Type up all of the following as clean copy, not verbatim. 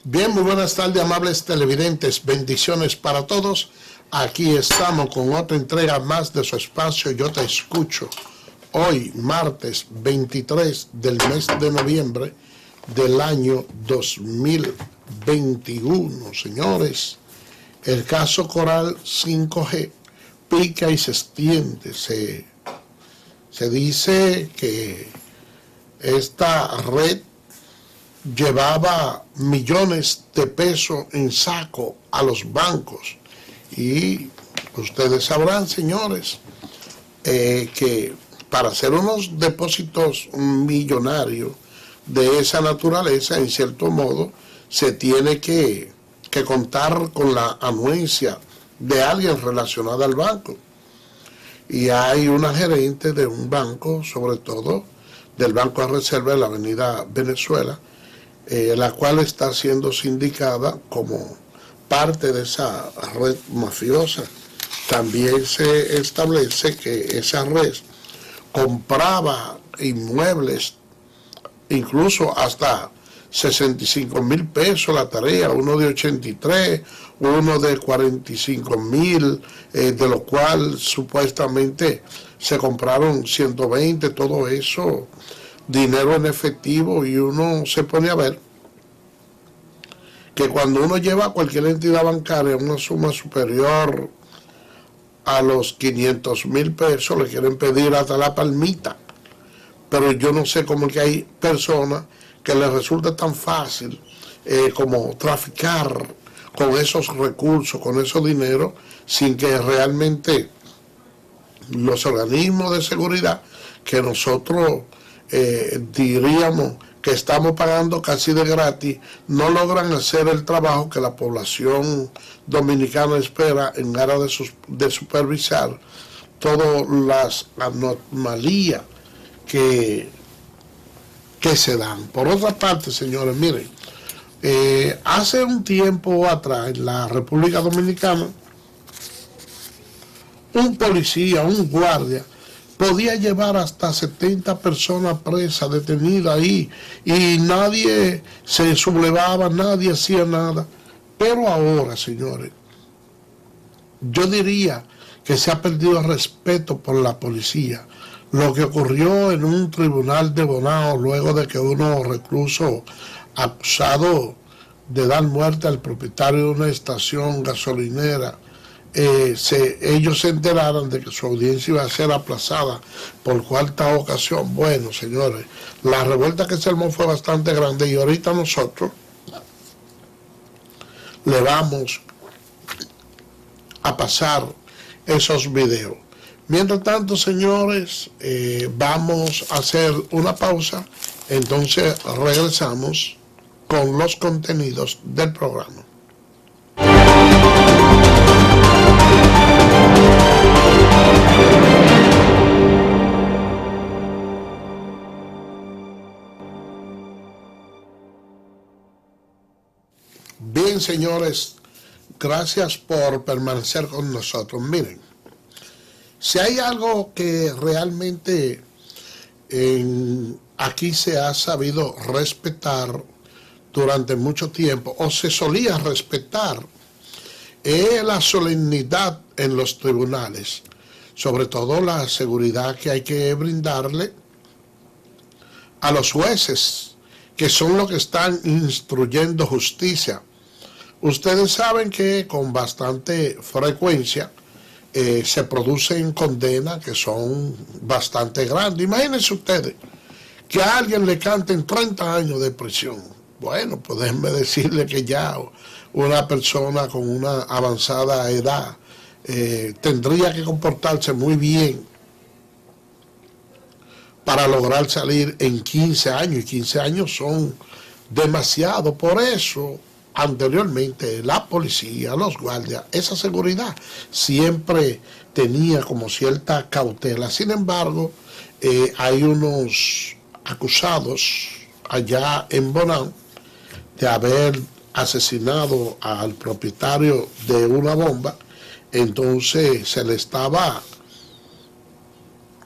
Bien, muy buenas tardes, amables televidentes. Bendiciones para todos. Aquí estamos con otra entrega más de su espacio Yo Te Escucho. Hoy, martes 23 del mes de noviembre del año 2021. Señores, el caso Coral 5G pica y se extiende. Se dice que esta red llevaba millones de pesos en saco a los bancos. Y ustedes sabrán, señores, que para hacer unos depósitos millonarios de esa naturaleza, en cierto modo, se tiene que contar con la anuencia de alguien relacionado al banco. Y hay una gerente de un banco, sobre todo del Banco de Reserva de la Avenida Venezuela, la cual está siendo sindicada como parte de esa red mafiosa. También se establece que esa red compraba inmuebles, incluso hasta 65,000 pesos la tarea, uno de 83, uno de 45,000, de lo cual supuestamente se compraron 120, todo eso dinero en efectivo, y uno se pone a ver que cuando uno lleva a cualquier entidad bancaria una suma superior a los 500,000 pesos, le quieren pedir hasta la palmita. Pero yo no sé cómo es que hay personas que les resulta tan fácil como traficar con esos recursos, con esos dineros, sin que realmente los organismos de seguridad que nosotros diríamos que estamos pagando casi de gratis, no logran hacer el trabajo que la población dominicana espera en aras de supervisar todas las anomalías que se dan. Por otra parte, señores, miren, hace un tiempo atrás en la República Dominicana, un policía, un guardia, podía llevar hasta 70 personas presas, detenidas ahí, y nadie se sublevaba, nadie hacía nada. Pero ahora, señores, yo diría que se ha perdido el respeto por la policía. Lo que ocurrió en un tribunal de Bonao, luego de que unos reclusos acusados de dar muerte al propietario de una estación gasolinera, ellos se enteraron de que su audiencia iba a ser aplazada por cuarta ocasión. Bueno, señores, la revuelta que se armó fue bastante grande, y ahorita nosotros le vamos a pasar esos videos. Mientras tanto, señores, vamos a hacer una pausa, entonces regresamos con los contenidos del programa. Bien, señores, gracias por permanecer con nosotros. Miren, si hay algo que realmente aquí se ha sabido respetar durante mucho tiempo, o se solía respetar, es la solemnidad en los tribunales, sobre todo la seguridad que hay que brindarle a los jueces, que son los que están instruyendo justicia. Ustedes saben que con bastante frecuencia se producen condenas que son bastante grandes. Imagínense ustedes que a alguien le canten 30 años de prisión. Bueno, pues déjenme decirle que ya una persona con una avanzada edad tendría que comportarse muy bien para lograr salir en 15 años, y 15 años son demasiado. Por eso, anteriormente, la policía, los guardias, esa seguridad siempre tenía como cierta cautela. Sin embargo, hay unos acusados allá en Bonao de haber asesinado al propietario de una bomba. Entonces se le estaba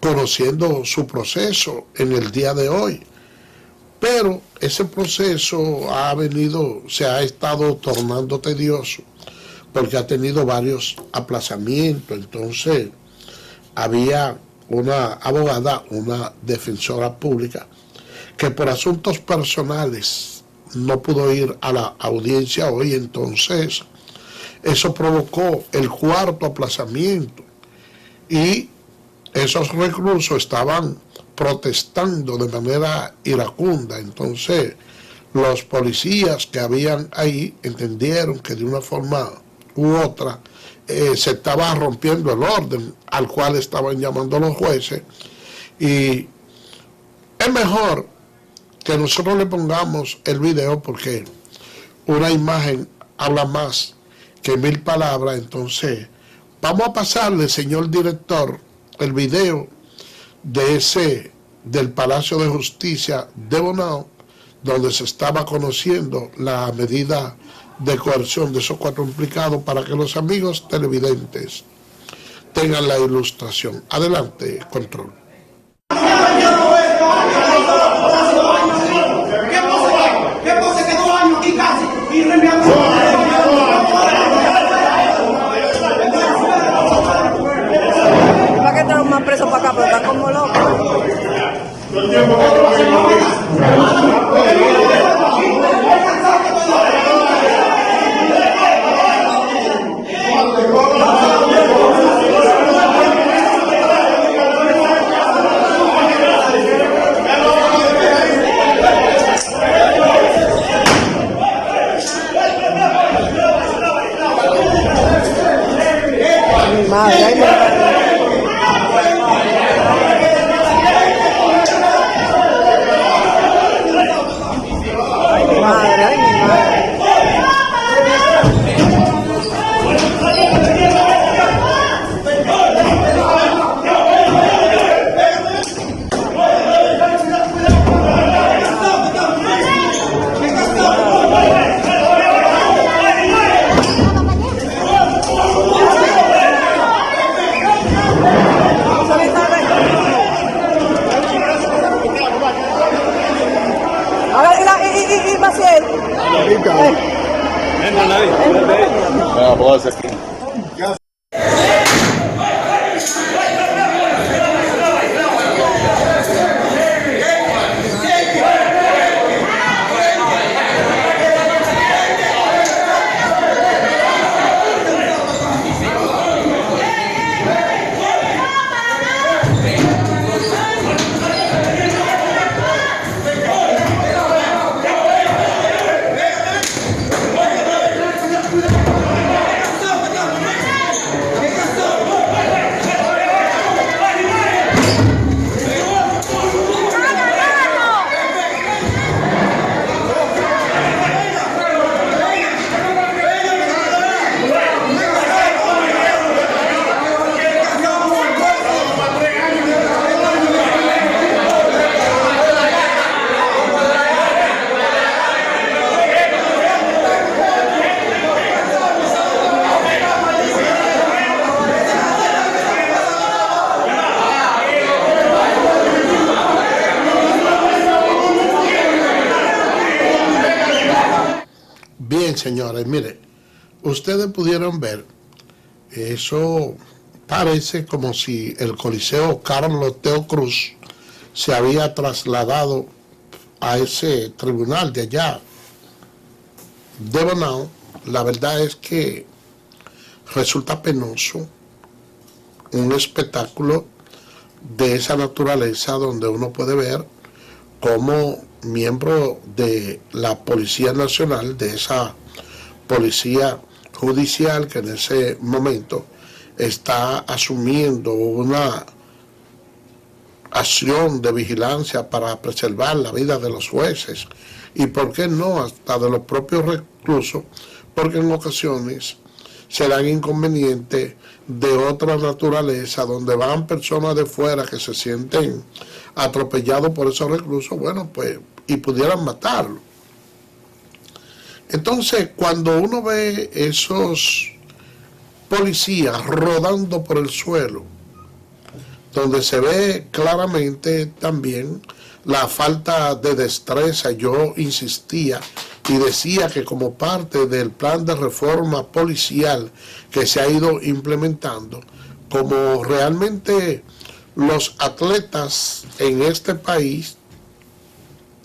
conociendo su proceso en el día de hoy. Pero ese proceso se ha estado tornando tedioso porque ha tenido varios aplazamientos. Entonces, había una abogada, una defensora pública, que por asuntos personales no pudo ir a la audiencia hoy. Entonces, eso provocó el cuarto aplazamiento y esos reclusos estaban protestando de manera iracunda. Entonces, los policías que habían ahí entendieron que de una forma u otra se estaba rompiendo el orden al cual estaban llamando los jueces, y es mejor que nosotros le pongamos el video porque una imagen habla más que 1000 palabras. Entonces, vamos a pasarle, señor director, el video del Palacio de Justicia de Bonao, donde se estaba conociendo la medida de coerción de esos 4 implicados, para que los amigos televidentes tengan la ilustración. Adelante, control. ¿Para qué traen más presos para acá? Pero están como locos. Madre, ay, madre. Madre, ay, mi madre. A ver, y Maciel. Bien, señores, mire, ustedes pudieron ver, eso parece como si el Coliseo Carlos Teo Cruz se había trasladado a ese tribunal de allá de Bonao. La verdad es que resulta penoso un espectáculo de esa naturaleza, donde uno puede ver cómo miembro de la Policía Nacional, de esa policía judicial que en ese momento está asumiendo una acción de vigilancia para preservar la vida de los jueces y, por qué no, hasta de los propios reclusos, porque en ocasiones se dan inconvenientes de otra naturaleza, donde van personas de fuera que se sienten atropellados por esos reclusos, bueno, pues, y pudieran matarlo. Entonces, cuando uno ve esos policías rodando por el suelo, donde se ve claramente también la falta de destreza. Yo insistía y decía que como parte del plan de reforma policial que se ha ido implementando, como realmente los atletas en este país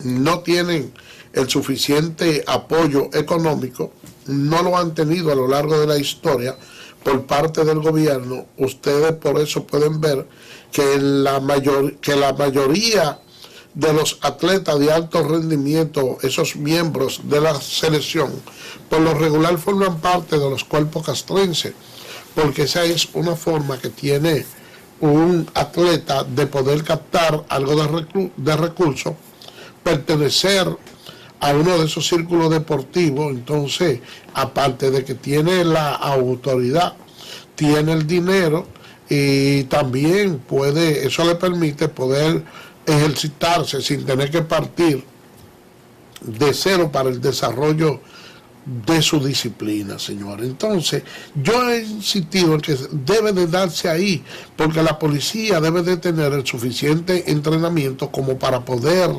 no tienen el suficiente apoyo económico, no lo han tenido a lo largo de la historia por parte del gobierno, ustedes por eso pueden ver que la mayoría de los atletas de alto rendimiento, esos miembros de la selección, por lo regular forman parte de los cuerpos castrenses, porque esa es una forma que tiene un atleta de poder captar algo de recursos, pertenecer a uno de esos círculos deportivos. Entonces, aparte de que tiene la autoridad, tiene el dinero y también puede, eso le permite poder ejercitarse sin tener que partir de cero para el desarrollo de su disciplina, señor. Entonces, yo he insistido en que debe de darse ahí, porque la policía debe de tener el suficiente entrenamiento como para poder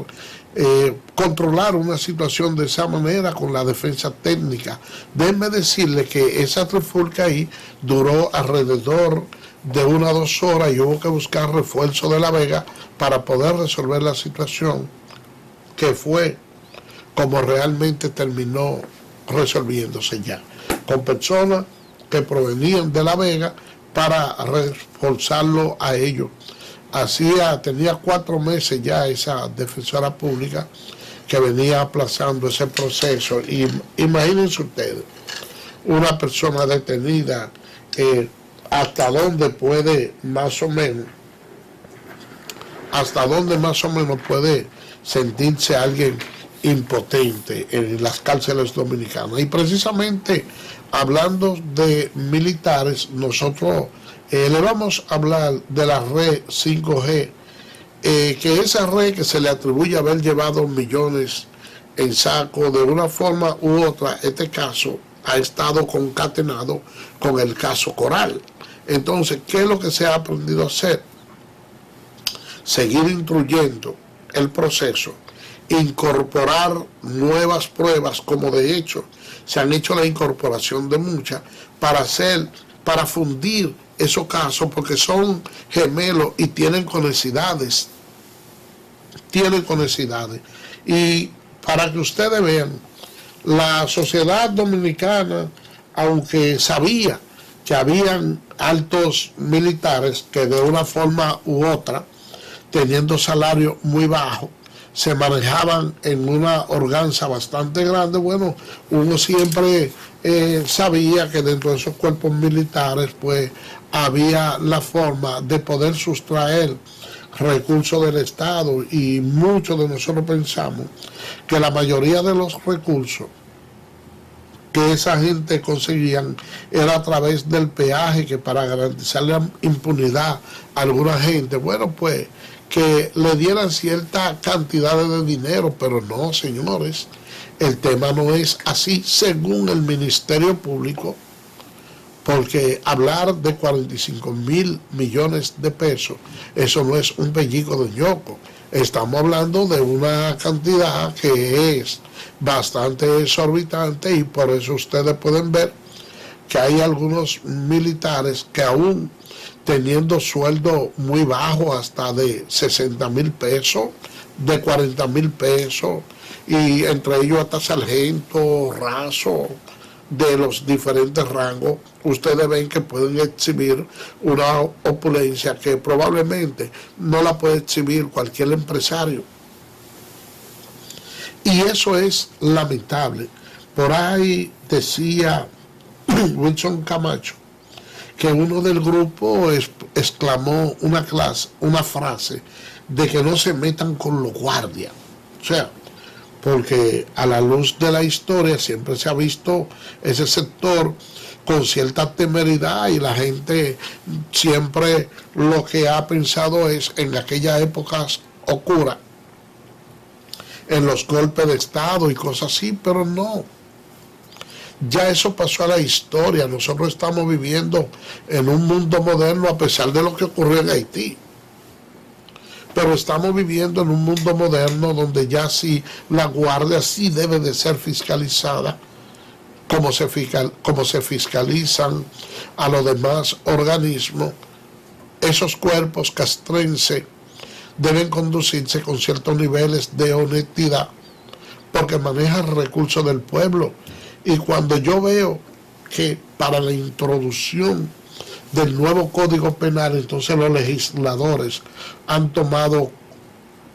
controlar una situación de esa manera con la defensa técnica. Déjenme decirle que esa trifulca ahí duró alrededor de 1 a 2 horas y hubo que buscar refuerzo de La Vega para poder resolver la situación, que fue como realmente terminó resolviéndose ya, con personas que provenían de La Vega para reforzarlo a ellos. Tenía 4 meses ya esa defensora pública que venía aplazando ese proceso. Y imagínense ustedes, una persona detenida, hasta dónde más o menos puede sentirse alguien impotente en las cárceles dominicanas. Y precisamente hablando de militares, nosotros le vamos a hablar de la red 5G, que esa red que se le atribuye haber llevado millones en saco de una forma u otra, este caso ha estado concatenado con el caso Coral. Entonces, ¿qué es lo que se ha aprendido a hacer? Seguir instruyendo el proceso, incorporar nuevas pruebas, como de hecho se han hecho la incorporación de muchas, para fundir esos casos, porque son gemelos y tienen conexidades. Y para que ustedes vean, la sociedad dominicana, aunque sabía que habían altos militares que de una forma u otra, teniendo salario muy bajo, se manejaban en una organza bastante grande, bueno, uno siempre sabía que dentro de esos cuerpos militares pues había la forma de poder sustraer recursos del Estado, y muchos de nosotros pensamos que la mayoría de los recursos que esa gente conseguían era a través del peaje, que para garantizar la impunidad a alguna gente, bueno, pues que le dieran cierta cantidad de dinero. Pero no, señores, el tema no es así según el Ministerio Público, porque hablar de 45.000 millones de pesos, eso no es un pellico de ñoco. Estamos hablando de una cantidad que es bastante exorbitante, y por eso ustedes pueden ver que hay algunos militares que aún teniendo sueldo muy bajo, hasta de 60.000 pesos, de 40.000 pesos, y entre ellos hasta sargento, raso, de los diferentes rangos, ustedes ven que pueden exhibir una opulencia que probablemente no la puede exhibir cualquier empresario. Y eso es lamentable. Por ahí decía Wilson Camacho que uno del grupo exclamó una frase de que no se metan con los guardias. O sea, porque a la luz de la historia siempre se ha visto ese sector con cierta temeridad, y la gente siempre lo que ha pensado es en aquellas épocas oscuras, en los golpes de Estado y cosas así, pero no. Ya eso pasó a la historia. Nosotros estamos viviendo en un mundo moderno a pesar de lo que ocurrió en Haití. pero estamos viviendo en un mundo moderno donde ya sí la guardia sí debe de ser fiscalizada, como se fiscalizan a los demás organismos. Esos cuerpos castrenses deben conducirse con ciertos niveles de honestidad, porque manejan recursos del pueblo. Y cuando yo veo que para la introducción del nuevo Código Penal, entonces los legisladores han tomado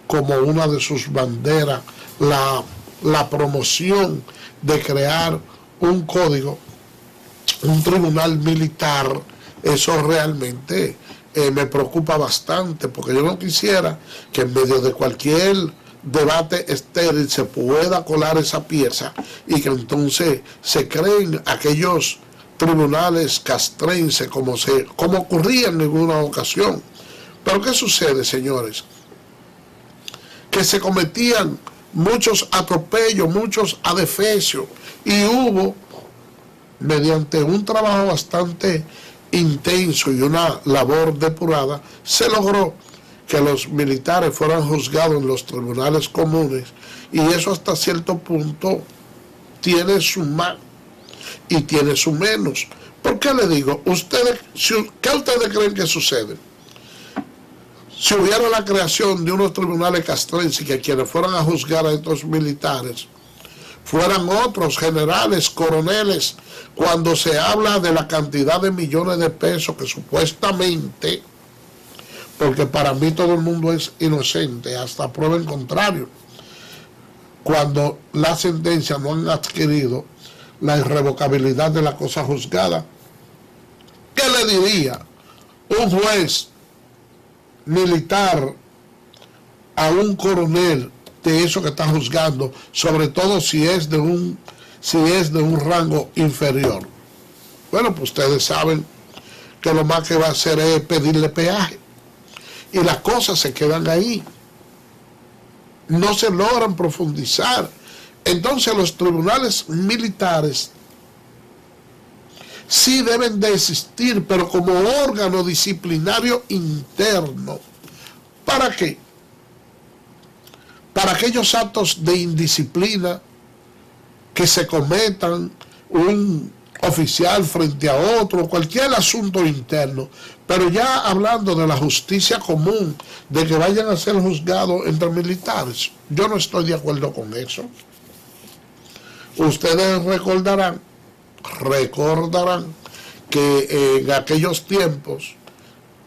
como una de sus banderas la promoción de crear un código, un tribunal militar, eso realmente me preocupa bastante, porque yo no quisiera que en medio de cualquier debate estéril se pueda colar esa pieza y que entonces se creen aquellos tribunales castrenses como ocurría en ninguna ocasión. Pero ¿qué sucede, señores? Que se cometían muchos atropellos, muchos adefesios, y hubo, mediante un trabajo bastante intenso y una labor depurada, se logró que los militares fueran juzgados en los tribunales comunes, y eso hasta cierto punto tiene su más y tiene su menos. ¿Por qué le digo? ¿Qué ustedes creen que sucede? Si hubiera la creación de unos tribunales castrenses, que quienes fueran a juzgar a estos militares fueran otros generales, coroneles, cuando se habla de la cantidad de millones de pesos que supuestamente, porque para mí todo el mundo es inocente, hasta prueba en contrario, cuando las sentencias no han adquirido la irrevocabilidad de la cosa juzgada, ¿qué le diría un juez militar a un coronel de eso que está juzgando, sobre todo si es de un rango inferior? Bueno, pues ustedes saben que lo más que va a hacer es pedirle peaje, y las cosas se quedan ahí, no se logran profundizar. Entonces los tribunales militares sí deben de existir, pero como órgano disciplinario interno. ¿Para qué? Para aquellos actos de indisciplina que se cometan un oficial frente a otro, cualquier asunto interno, pero ya hablando de la justicia común, de que vayan a ser juzgados entre militares, yo no estoy de acuerdo con eso. Ustedes recordarán que en aquellos tiempos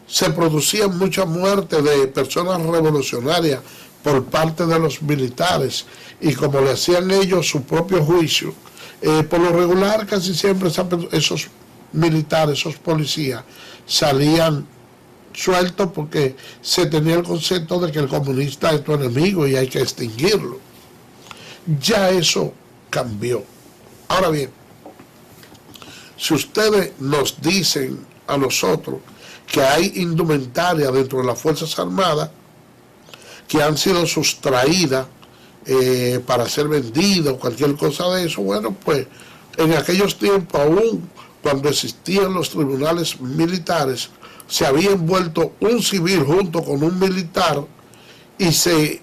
se producían muchas muertes de personas revolucionarias por parte de los militares, y como le hacían ellos su propio juicio, por lo regular casi siempre esos militares, esos policías, salían sueltos porque se tenía el concepto de que el comunista es tu enemigo y hay que extinguirlo. Ya eso cambió. Ahora bien, si ustedes nos dicen a nosotros que hay indumentaria dentro de las Fuerzas Armadas que han sido sustraídas para ser vendidas o cualquier cosa de eso, bueno, pues en aquellos tiempos, aún cuando existían los tribunales militares, se había envuelto un civil junto con un militar y se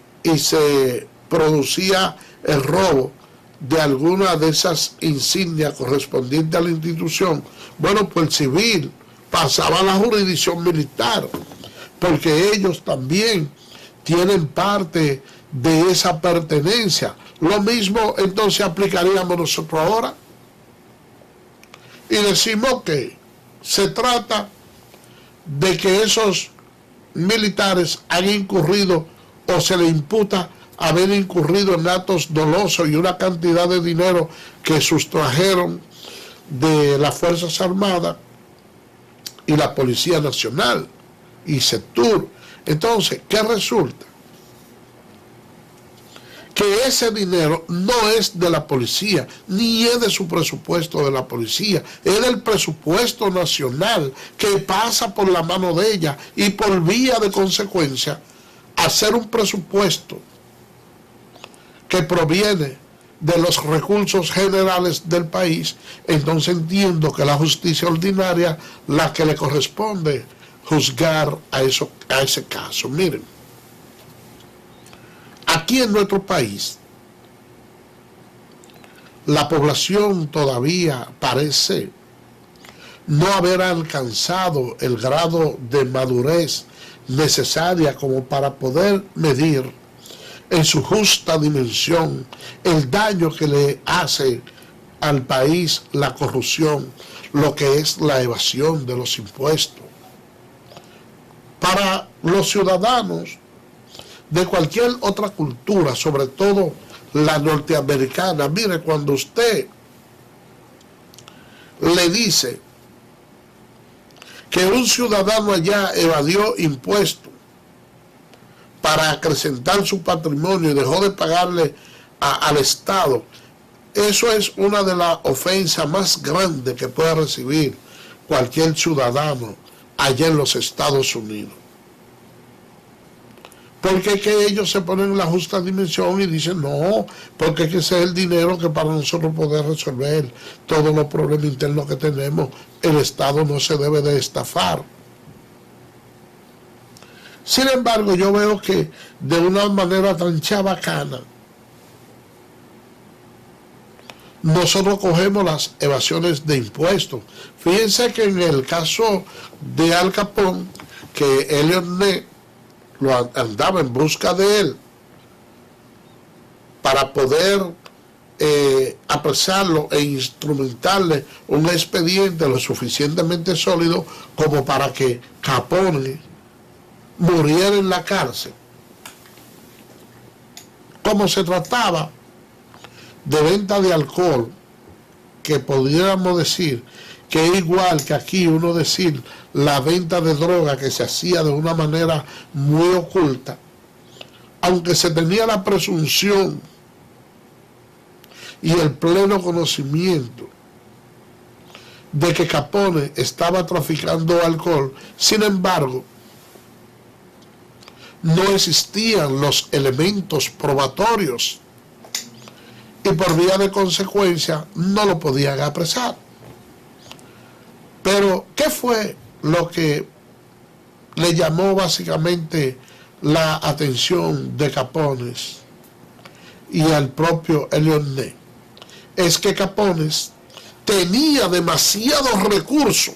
producía el robo de alguna de esas insignias correspondientes a la institución. Bueno, pues el civil pasaba a la jurisdicción militar, porque ellos también tienen parte de esa pertenencia. Lo mismo entonces aplicaríamos nosotros ahora, y decimos que se trata de que esos militares han incurrido, o se les imputa haber incurrido en actos dolosos y una cantidad de dinero que sustrajeron de las Fuerzas Armadas y la Policía Nacional y Sectur. Entonces, ¿qué resulta? Que ese dinero no es de la policía, ni es de su presupuesto de la policía, es del presupuesto nacional que pasa por la mano de ella, y por vía de consecuencia, hacer un presupuesto que proviene de los recursos generales del país. Entonces entiendo que la justicia ordinaria la que le corresponde juzgar a ese caso. Miren, Aquí en nuestro país, la población todavía parece no haber alcanzado el grado de madurez necesaria como para poder medir en su justa dimensión el daño que le hace al país la corrupción, lo que es la evasión de los impuestos. Para los ciudadanos de cualquier otra cultura, sobre todo la norteamericana, mire, cuando usted le dice que un ciudadano allá evadió impuestos para acrecentar su patrimonio y dejó de pagarle al Estado, eso es una de las ofensas más grandes que puede recibir cualquier ciudadano allá en los Estados Unidos. Porque es que ellos se ponen en la justa dimensión y dicen, no, porque es que ese es el dinero que para nosotros poder resolver todos los problemas internos que tenemos, el Estado no se debe de estafar. Sin embargo, yo veo que de una manera tan chabacana, nosotros cogemos las evasiones de impuestos. Fíjense que en el caso de Al Capone, que Elliot Ness lo andaba en busca de él para poder apresarlo e instrumentarle un expediente lo suficientemente sólido como para que Capone muriera en la cárcel. Como se trataba de venta de alcohol, que podríamos decir que es igual que aquí uno decir la venta de droga que se hacía de una manera muy oculta, aunque se tenía la presunción y el pleno conocimiento de que Capone estaba traficando alcohol, sin embargo, no existían los elementos probatorios y por vía de consecuencia no lo podían apresar. Pero, ¿qué fue lo que le llamó básicamente la atención de Capone y al propio Elliot Ness? Es que Capone tenía demasiados recursos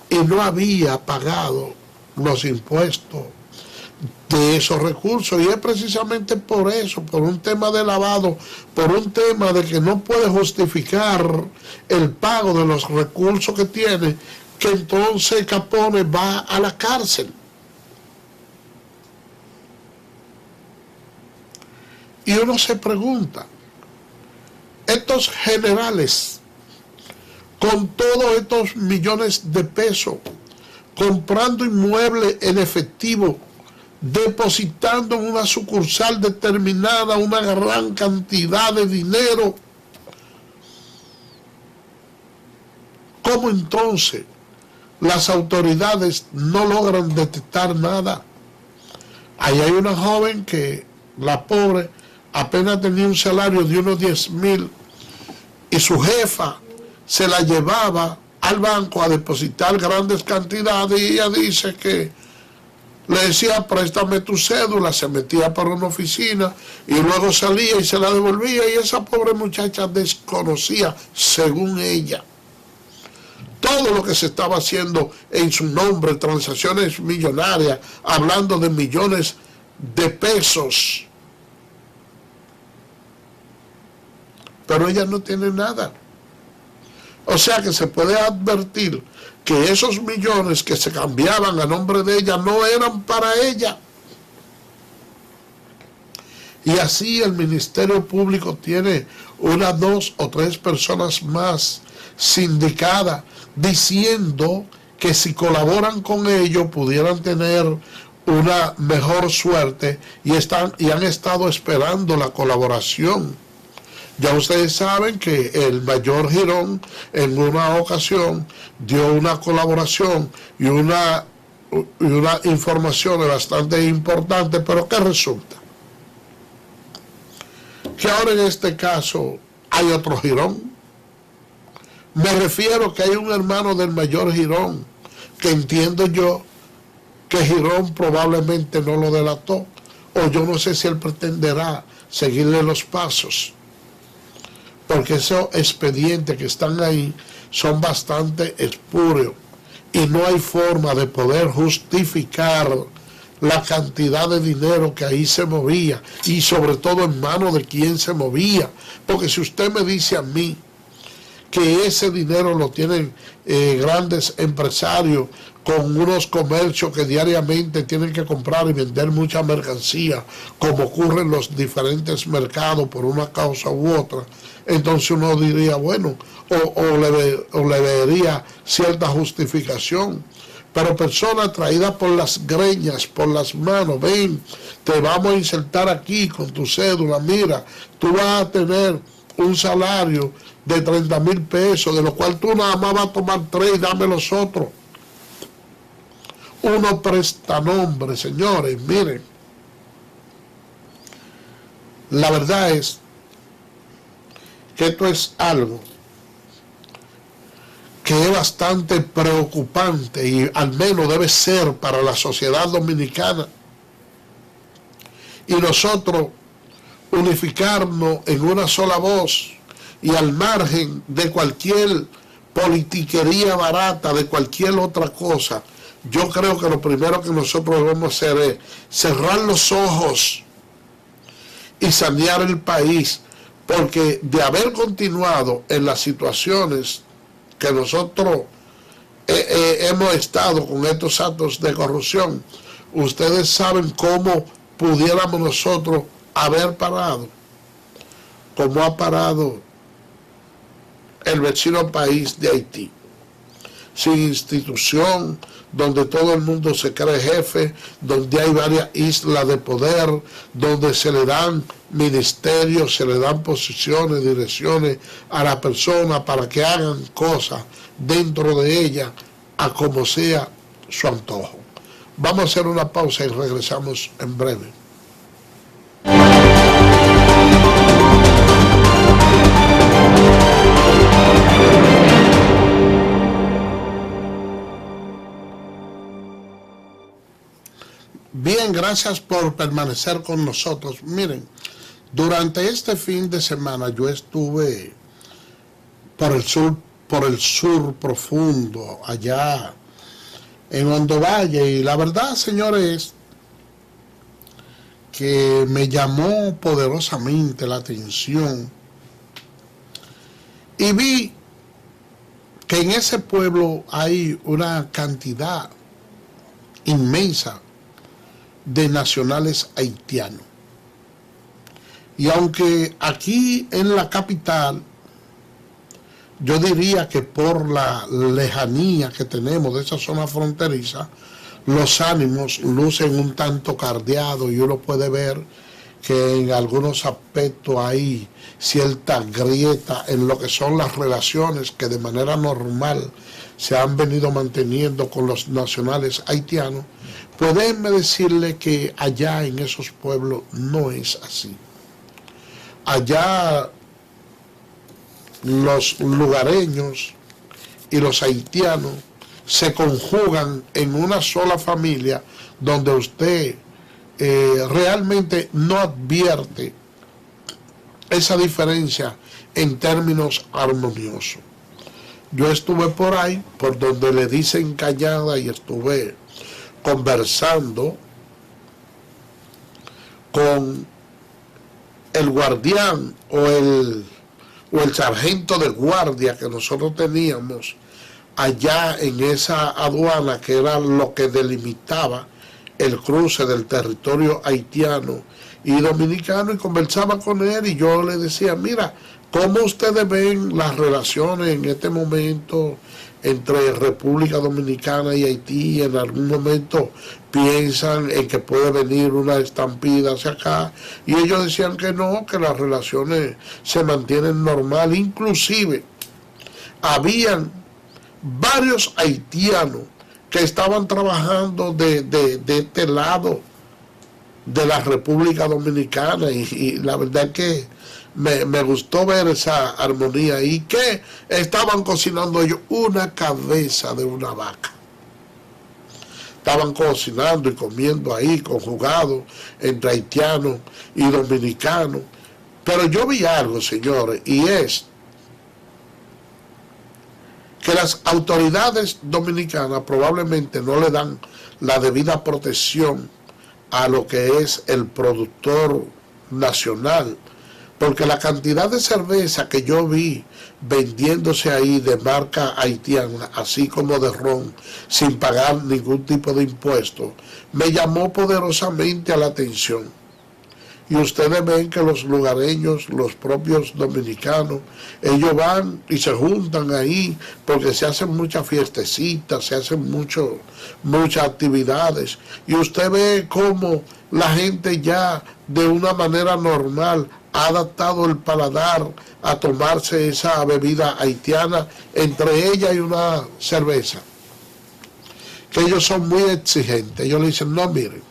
y no había pagado los impuestos de esos recursos, y es precisamente por eso, por un tema de lavado, por un tema de que no puede justificar el pago de los recursos que tiene, que entonces Capone va a la cárcel. Y uno se pregunta, estos generales, con todos estos millones de pesos, comprando inmuebles en efectivo, depositando en una sucursal determinada una gran cantidad de dinero, ¿cómo entonces las autoridades no logran detectar nada? Ahí hay una joven que, la pobre, apenas tenía un salario de unos 10,000 y su jefa se la llevaba al banco a depositar grandes cantidades, y ella dice que le decía, préstame tu cédula, se metía para una oficina y luego salía y se la devolvía, y esa pobre muchacha desconocía, según ella, todo lo que se estaba haciendo en su nombre, transacciones millonarias, hablando de millones de pesos. Pero ella no tiene nada. O sea que se puede advertir que esos millones que se cambiaban a nombre de ella no eran para ella. Y así el Ministerio Público tiene unas 2 o 3 personas más sindicadas diciendo que si colaboran con ellos pudieran tener una mejor suerte, y han estado esperando la colaboración. Ya ustedes saben que el mayor Girón en una ocasión dio una colaboración y una información bastante importante, pero ¿qué resulta? Que ahora en este caso hay otro Girón. Me refiero que hay un hermano del mayor Girón, que entiendo yo que Girón probablemente no lo delató, o yo no sé si él pretenderá seguirle los pasos, porque esos expedientes que están ahí son bastante espurios y no hay forma de poder justificar la cantidad de dinero que ahí se movía y sobre todo en manos de quién se movía, porque si usted me dice a mí que ese dinero lo tienen grandes empresarios con unos comercios que diariamente tienen que comprar y vender mucha mercancía, como ocurre en los diferentes mercados por una causa u otra, entonces uno diría, bueno, o le vería cierta justificación. Pero personas traídas por las greñas, por las manos, ven, te vamos a insertar aquí con tu cédula, mira, tú vas a tener un salario de 30,000 pesos, de lo cual tú nada más vas a tomar 3 y dame los otros. Uno prestanombres, señores, miren. La verdad es que esto es algo que es bastante preocupante y al menos debe ser para la sociedad dominicana. Y nosotros unificarnos en una sola voz y al margen de cualquier politiquería barata, de cualquier otra cosa, yo creo que lo primero que nosotros debemos hacer es cerrar los ojos y sanear el país, porque de haber continuado en las situaciones que nosotros hemos estado con estos actos de corrupción, ustedes saben cómo pudiéramos nosotros haber parado, como ha parado el vecino país de Haití, sin institución, donde todo el mundo se cree jefe, donde hay varias islas de poder, donde se le dan ministerios, se le dan posiciones, direcciones a la persona para que hagan cosas dentro de ella a como sea su antojo. Vamos a hacer una pausa y regresamos en breve. Bien, gracias por permanecer con nosotros. Miren, durante este fin de semana yo estuve por el sur profundo, allá en Hondo Valle, y la verdad, señores, que me llamó poderosamente la atención y vi que en ese pueblo hay una cantidad inmensa de nacionales haitianos. Y aunque aquí en la capital, yo diría que por la lejanía que tenemos de esa zona fronteriza, los ánimos lucen un tanto cardeados y uno puede ver que en algunos aspectos hay cierta grieta en lo que son las relaciones que de manera normal se han venido manteniendo con los nacionales haitianos. Pues déjenme decirle que allá en esos pueblos no es así. Allá los lugareños y los haitianos se conjugan en una sola familia donde usted realmente no advierte esa diferencia en términos armoniosos. Yo estuve por ahí, por donde le dicen Cañada, y estuve conversando con el guardián o el sargento de guardia que nosotros teníamos allá en esa aduana, que era lo que delimitaba el cruce del territorio haitiano y dominicano, y conversaba con él y yo le decía, mira, ¿cómo ustedes ven las relaciones en este momento entre República Dominicana y Haití? En algún momento piensan en que puede venir una estampida hacia acá, y ellos decían que no, que las relaciones se mantienen normal. Inclusive habían varios haitianos que estaban trabajando de este lado de la República Dominicana, y la verdad es que me gustó ver esa armonía. ¿Y qué estaban cocinando ellos? Una cabeza de una vaca. estaban cocinando y comiendo ahí, conjugados entre haitianos y dominicanos. Pero yo vi algo, señores, y es que las autoridades dominicanas probablemente no le dan la debida protección a lo que es el productor nacional, porque la cantidad de cerveza que yo vi vendiéndose ahí de marca haitiana, así como de ron, sin pagar ningún tipo de impuesto, me llamó poderosamente a la atención. Y ustedes ven que los lugareños, los propios dominicanos, ellos van y se juntan ahí porque se hacen muchas fiestecitas, se hacen muchas actividades. Y usted ve cómo la gente ya de una manera normal ha adaptado el paladar a tomarse esa bebida haitiana, entre ella y una cerveza. Que ellos son muy exigentes. Ellos le dicen, no, miren,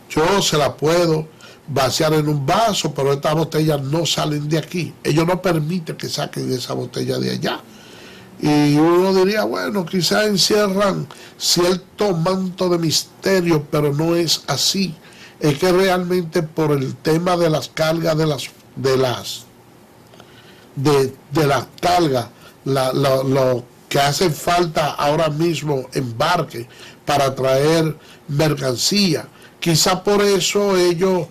yo se la puedo vaciar en un vaso, pero estas botellas no salen de aquí. Ellos no permiten que saquen esa botella de allá. Y uno diría, bueno, quizás encierran cierto manto de misterio, pero no es así. Es que realmente por el tema de las cargas de las cargas, lo que hace falta ahora mismo embarque para traer mercancía. Quizá por eso ellos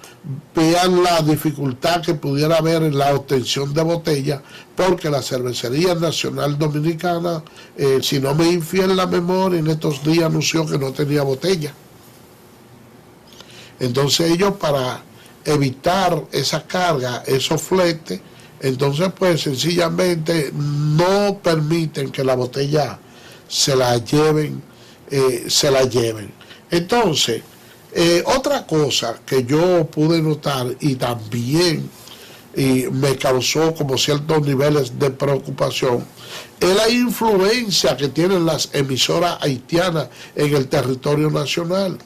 vean la dificultad que pudiera haber en la obtención de botellas, porque la Cervecería Nacional Dominicana, si no me infiel la memoria, en estos días anunció que no tenía botella. Entonces ellos, para evitar esa carga, esos fletes, entonces pues sencillamente no permiten que la botella se la lleven. Entonces, otra cosa que yo pude notar y también me causó como ciertos niveles de preocupación es la influencia que tienen las emisoras haitianas en el territorio nacional.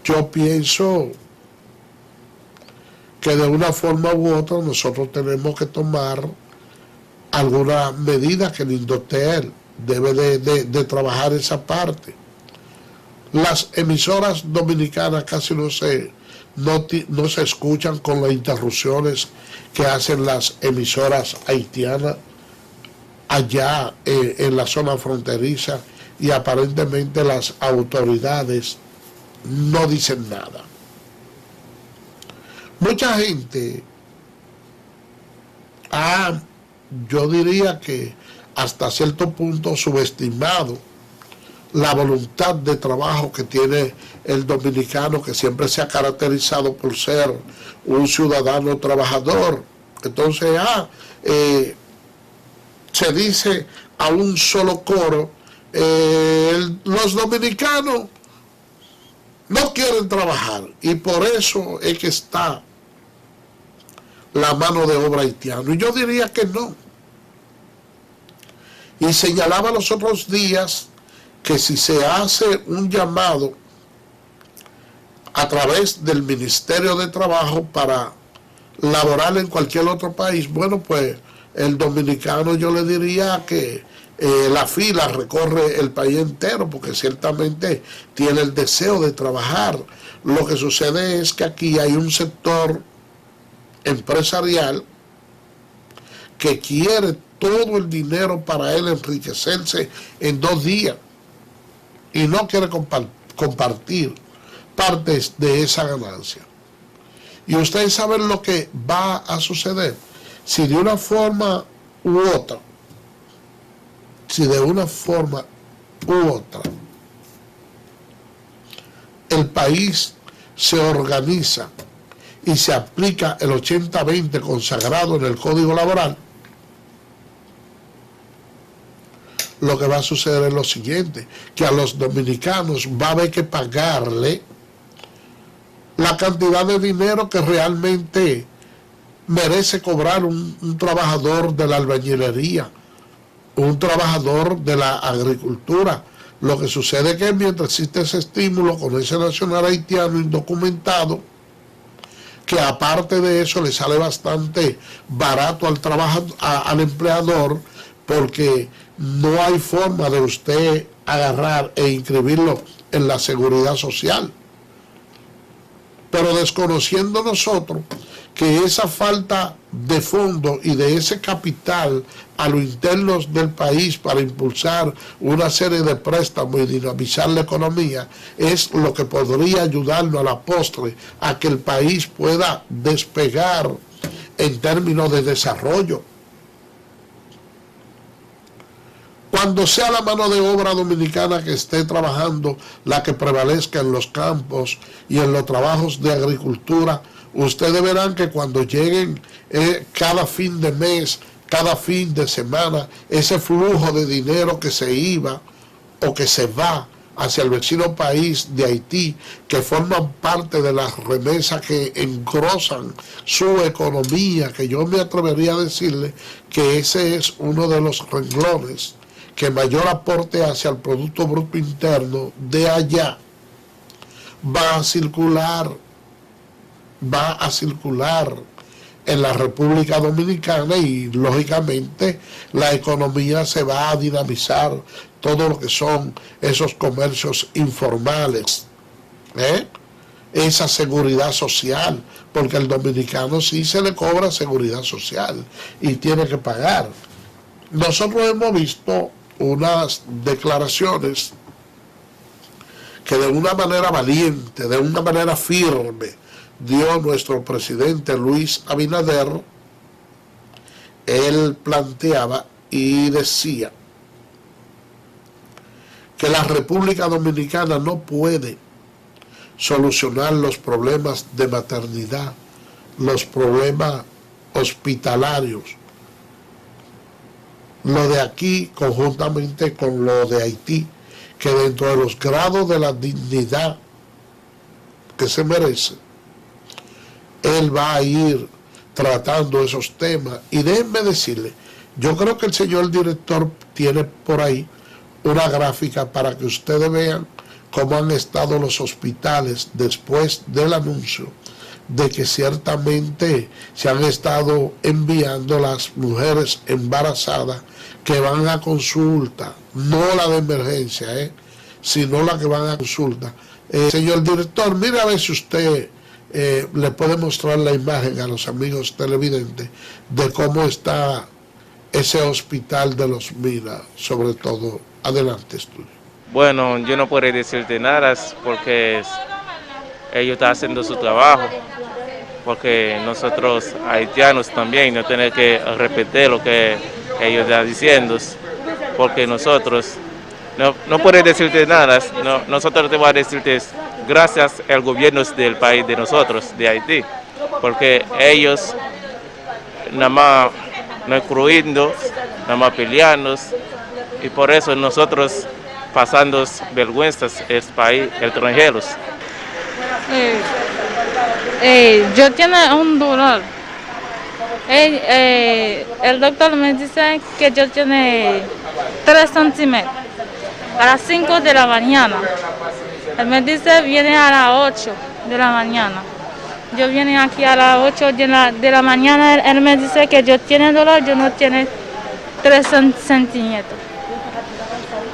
Yo pienso que de una forma u otra nosotros tenemos que tomar alguna medida, que el Indotel debe de trabajar esa parte. Las emisoras dominicanas casi no se escuchan con las interrupciones que hacen las emisoras haitianas allá en la zona fronteriza, y aparentemente las autoridades no dicen nada. Mucha gente yo diría que hasta cierto punto subestimado la voluntad de trabajo que tiene el dominicano, que siempre se ha caracterizado por ser un ciudadano trabajador. Entonces, se dice a un solo coro, los dominicanos no quieren trabajar, y por eso es que está la mano de obra haitiana. Y yo diría que no. Y señalaba los otros días que si se hace un llamado a través del Ministerio de Trabajo para laborar en cualquier otro país, bueno, pues el dominicano, yo le diría que la fila recorre el país entero, porque ciertamente tiene el deseo de trabajar. Lo que sucede es que aquí hay un sector empresarial que quiere todo el dinero para él enriquecerse en 2 días, y no quiere compartir partes de esa ganancia. Y ustedes saben lo que va a suceder si de una forma u otra, el país se organiza y se aplica el 80-20 consagrado en el Código Laboral. Lo que va a suceder es lo siguiente, que a los dominicanos va a haber que pagarle la cantidad de dinero que realmente merece cobrar un trabajador de la albañilería, un trabajador de la agricultura. Lo que sucede es que mientras existe ese estímulo con ese nacional haitiano indocumentado, que aparte de eso le sale bastante barato al empleador, porque no hay forma de usted agarrar e inscribirlo en la seguridad social. Pero desconociendo nosotros que esa falta de fondos y de ese capital a los internos del país para impulsar una serie de préstamos y dinamizar la economía es lo que podría ayudarnos a la postre a que el país pueda despegar en términos de desarrollo. Cuando sea la mano de obra dominicana que esté trabajando la que prevalezca en los campos y en los trabajos de agricultura, ustedes verán que cuando lleguen cada fin de mes, cada fin de semana, ese flujo de dinero que se iba o que se va hacia el vecino país de Haití, que forman parte de las remesas que engrosan su economía, que yo me atrevería a decirle que ese es uno de los renglones que mayor aporte hacia el Producto Bruto Interno de allá, va a circular en la República Dominicana y lógicamente la economía se va a dinamizar, todo lo que son esos comercios informales, esa seguridad social, porque al dominicano sí se le cobra seguridad social y tiene que pagar. Nosotros hemos visto unas declaraciones que de una manera valiente, de una manera firme, dio nuestro presidente Luis Abinader. Él planteaba y decía que la República Dominicana no puede solucionar los problemas de maternidad, los problemas hospitalarios, lo de aquí conjuntamente con lo de Haití, que dentro de los grados de la dignidad que se merece, él va a ir tratando esos temas. Y déjenme decirle, yo creo que el señor director tiene por ahí una gráfica para que ustedes vean cómo han estado los hospitales después del anuncio de que ciertamente se han estado enviando las mujeres embarazadas que van a consulta, no la de emergencia, sino la que van a consulta. Señor director, mire a ver si usted le puede mostrar la imagen a los amigos televidentes de cómo está ese hospital de los Minas, sobre todo. Adelante, estudio. Bueno, yo no puedo decirte nada porque ellos están haciendo su trabajo, porque nosotros haitianos también no tenemos que repetir lo que ellos están diciendo, porque nosotros no puedo decirte nada, nosotros te vamos a decirte gracias al gobierno del país de nosotros, de Haití, porque ellos nada más no excluyendo, nada más peleando, y por eso nosotros pasando vergüenzas en país extranjeros. Yo tengo un dolor. El doctor me dice que yo tengo 3 centímetros a las 5 de la mañana. Él me dice viene a las 8 de la mañana. Yo vine aquí a las 8 de la mañana. Él me dice que yo tengo dolor, yo no tengo 3 centímetros.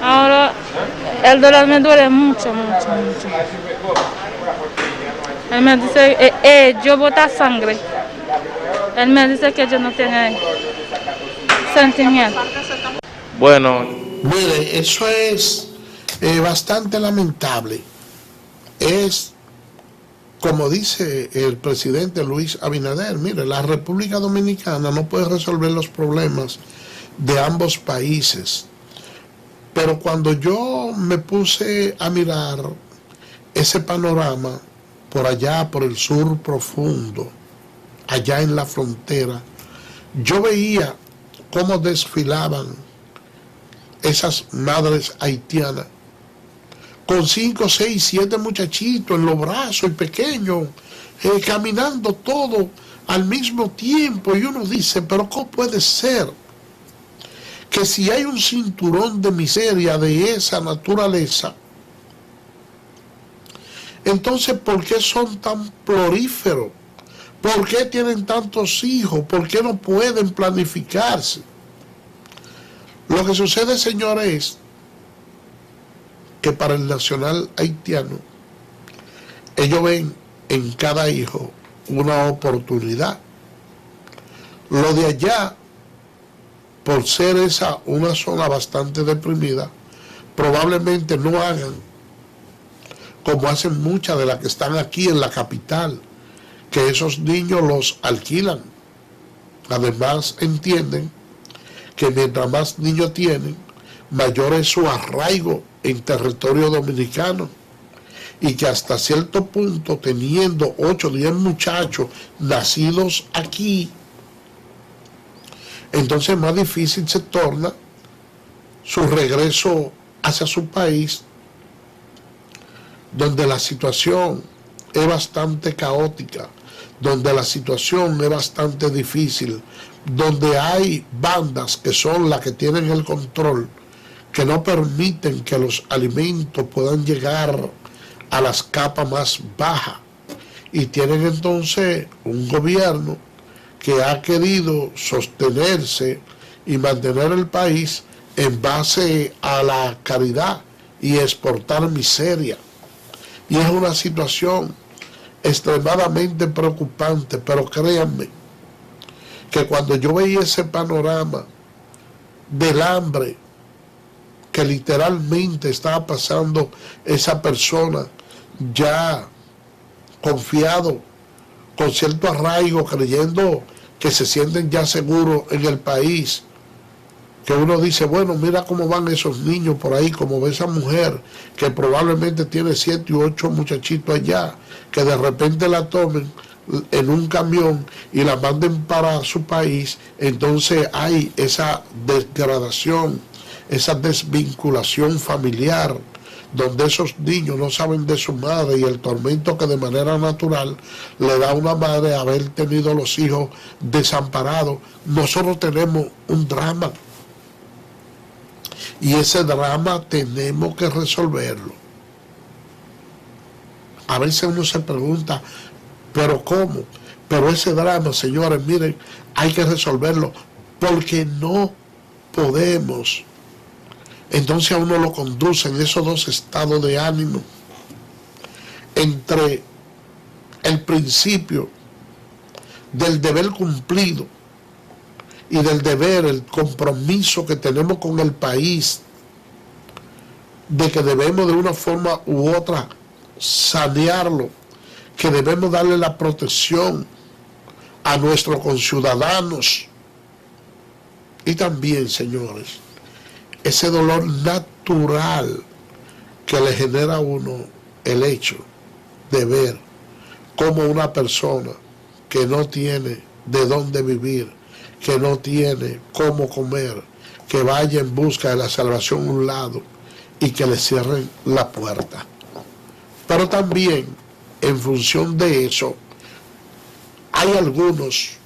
Ahora el dolor me duele mucho. Él me dice, yo bota sangre. Él me dice que yo no tengo sentimiento. Bueno, mire, eso es bastante lamentable. Es, como dice el presidente Luis Abinader, mire, la República Dominicana no puede resolver los problemas de ambos países. Pero cuando yo me puse a mirar ese panorama por allá, por el sur profundo, allá en la frontera, yo veía cómo desfilaban esas madres haitianas con 5, 6, 7 muchachitos en los brazos y pequeños, caminando todo al mismo tiempo. Y uno dice, pero ¿cómo puede ser que si hay un cinturón de miseria de esa naturaleza, entonces ¿por qué son tan prolíferos? ¿Por qué tienen tantos hijos? ¿Por qué no pueden planificarse? Lo que sucede, señores, es que para el nacional haitiano, ellos ven en cada hijo una oportunidad. Lo de allá, por ser esa una zona bastante deprimida, probablemente no hagan como hacen muchas de las que están aquí en la capital, que esos niños los alquilan. Además entienden que mientras más niños tienen, mayor es su arraigo en territorio dominicano, y que hasta cierto punto, teniendo 8 o 10 muchachos nacidos aquí, entonces más difícil se torna su regreso hacia su país, donde la situación es bastante caótica, donde la situación es bastante difícil, donde hay bandas que son las que tienen el control, que no permiten que los alimentos puedan llegar a las capas más bajas, y tienen entonces un gobierno que ha querido sostenerse y mantener el país en base a la caridad y exportar miseria. Y es una situación extremadamente preocupante, pero créanme que cuando yo veía ese panorama del hambre que literalmente estaba pasando esa persona, ya confiado, con cierto arraigo, creyendo que se sienten ya seguros en el país, que uno dice, bueno, mira cómo van esos niños por ahí, como ve esa mujer que probablemente tiene 7 u 8 muchachitos allá, que de repente la tomen en un camión y la manden para su país. Entonces hay esa degradación, esa desvinculación familiar, donde esos niños no saben de su madre, y el tormento que de manera natural le da a una madre haber tenido los hijos desamparados. Nosotros tenemos un drama, y ese drama tenemos que resolverlo. A veces uno se pregunta, ¿pero cómo? Pero ese drama, señores, miren, hay que resolverlo, porque no podemos. Entonces a uno lo conducen esos dos estados de ánimo, entre el principio del deber cumplido y del deber, el compromiso que tenemos con el país, de que debemos de una forma u otra sanearlo, que debemos darle la protección a nuestros conciudadanos. Y también, señores, ese dolor natural que le genera a uno el hecho de ver cómo una persona que no tiene de dónde vivir, que no tiene cómo comer, que vaya en busca de la salvación a un lado y que le cierren la puerta. Pero también, en función de eso, hay algunos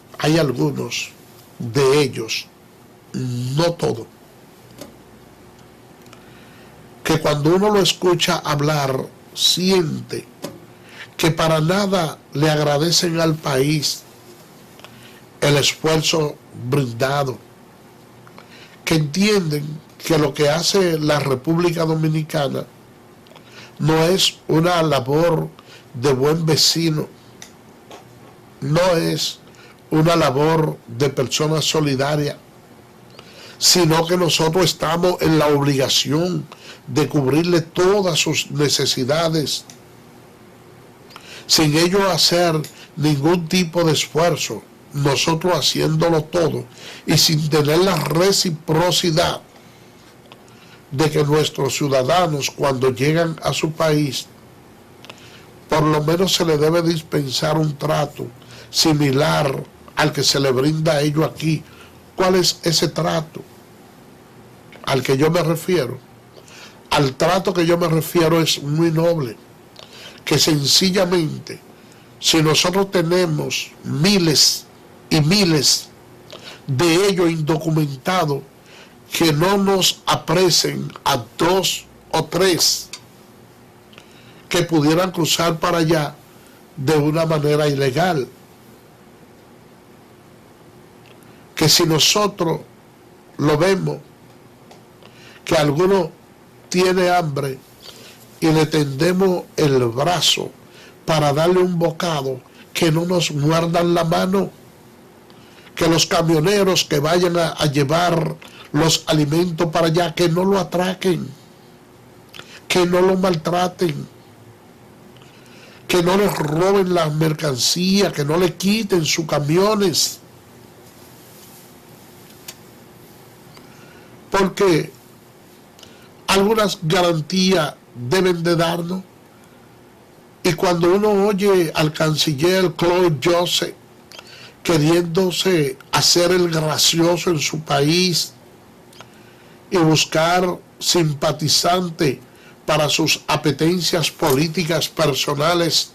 de ellos, no todos, que cuando uno lo escucha hablar, siente que para nada le agradecen al país el esfuerzo brindado, que entienden que lo que hace la República Dominicana no es una labor de buen vecino, no es una labor de persona solidaria, sino que nosotros estamos en la obligación de cubrirle todas sus necesidades, sin ellos hacer ningún tipo de esfuerzo, nosotros haciéndolo todo, y sin tener la reciprocidad de que nuestros ciudadanos, cuando llegan a su país, por lo menos se les debe dispensar un trato similar al que se le brinda a ellos aquí. ¿Cuál es ese trato al que yo me refiero? Al trato que yo me refiero es muy noble, que sencillamente, si nosotros tenemos miles y miles de ellos indocumentados, que no nos apresen a 2 o 3 que pudieran cruzar para allá de una manera ilegal. Que si nosotros lo vemos que alguno tiene hambre y le tendemos el brazo para darle un bocado, que no nos muerdan la mano, que los camioneros que vayan a llevar los alimentos para allá, que no lo atraquen, que no lo maltraten, que no les roben las mercancías, que no le quiten sus camiones, porque algunas garantías deben de darnos. Y cuando uno oye al canciller Claude Joseph queriéndose hacer el gracioso en su país y buscar simpatizantes para sus apetencias políticas personales,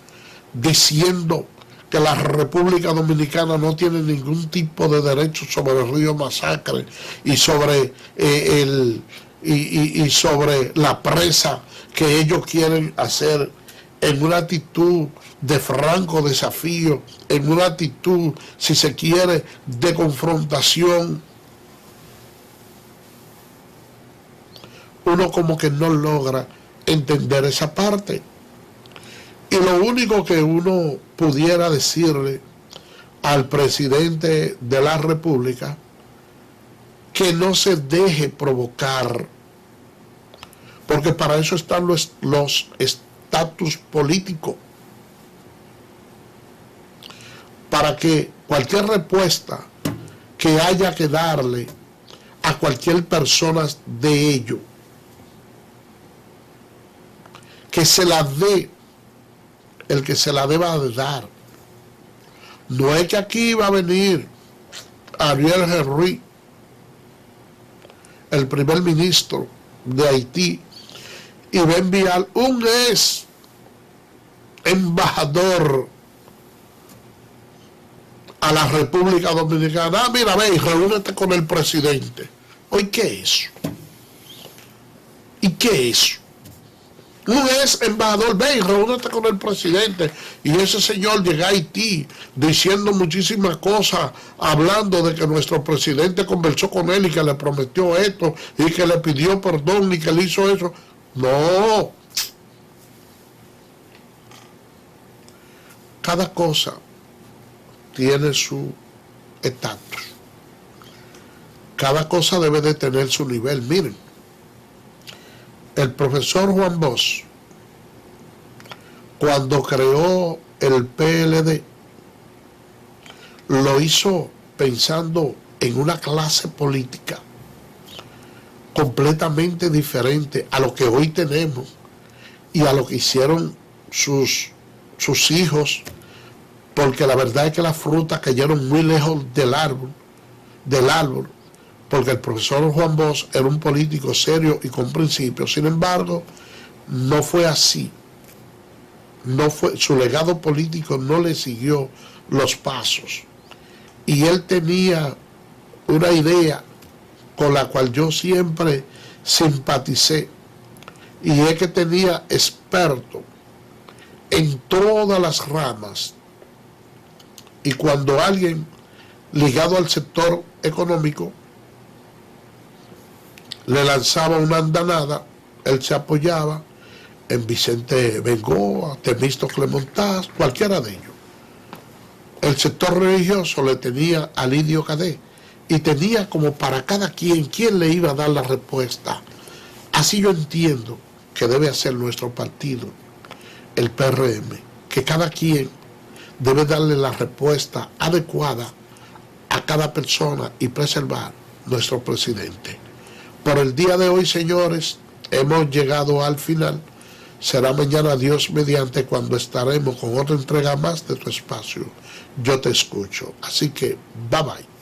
diciendo que la República Dominicana no tiene ningún tipo de derecho sobre el río Masacre y sobre sobre la presa que ellos quieren hacer, en una actitud de franco desafío, en una actitud, si se quiere, de confrontación, uno como que no logra entender esa parte. Y lo único que uno pudiera decirle al presidente de la República, que no se deje provocar, porque para eso están los estatus políticos, para que cualquier respuesta que haya que darle a cualquier persona de ello, que se la dé el que se la deba de dar. No es que aquí va a venir Ariel Henry, el primer ministro de Haití, y va a enviar un ex embajador a la República Dominicana. Ah, mira, ve y reúnete con el presidente. Oye, ¿qué es eso? ¿Y qué es eso? Un ex embajador, ve y reúnete con el presidente. Y ese señor llega a Haití diciendo muchísimas cosas, hablando de que nuestro presidente conversó con él y que le prometió esto, y que le pidió perdón y que le hizo eso. No. Cada cosa tiene su estatus. Cada cosa debe de tener su nivel. Miren, el profesor Juan Bosch, cuando creó el PLD, lo hizo pensando en una clase política completamente diferente a lo que hoy tenemos y a lo que hicieron sus hijos, porque la verdad es que las frutas cayeron muy lejos del árbol, porque el profesor Juan Bosch era un político serio y con principios. Sin embargo, no fue así. Su legado político no le siguió los pasos. Y él tenía una idea con la cual yo siempre simpaticé, y es que tenía expertos en todas las ramas, y cuando alguien ligado al sector económico le lanzaba una andanada, él se apoyaba en Vicente Bengoa, Temístocles Montaz, cualquiera de ellos. El sector religioso le tenía a Lidio Cadet, y tenía como para cada quien le iba a dar la respuesta. Así yo entiendo que debe hacer nuestro partido, el PRM, que cada quien debe darle la respuesta adecuada a cada persona y preservar nuestro presidente. Por el día de hoy, señores, hemos llegado al final. Será mañana, Dios mediante, cuando estaremos con otra entrega más de tu espacio. Yo te escucho. Así que, bye bye.